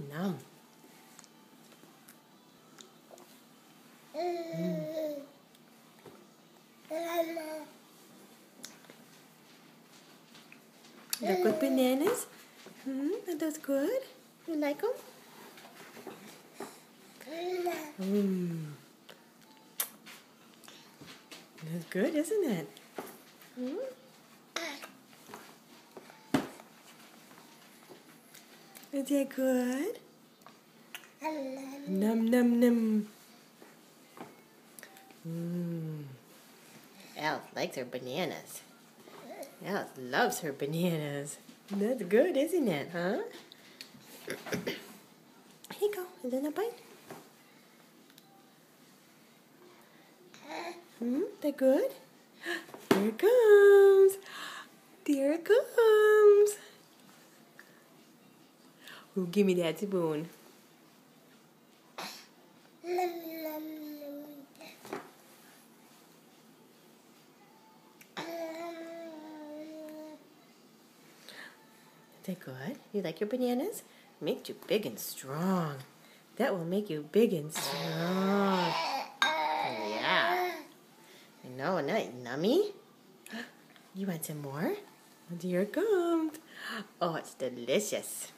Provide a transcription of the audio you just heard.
Nom. Look what bananas. Are those good? You like them? That's good, isn't it? Is that good? Num num num. Alice likes her bananas. Alice loves her bananas. That's good, isn't it, huh? Here you go. Is that a bite? That good? Here it comes. There it comes. Ooh, give me that spoon. Is that good? You like your bananas? Makes you big and strong. That will make you big and strong. Yeah. I know, isn't that yummy? You want some more? Here it comes. Oh, it's delicious.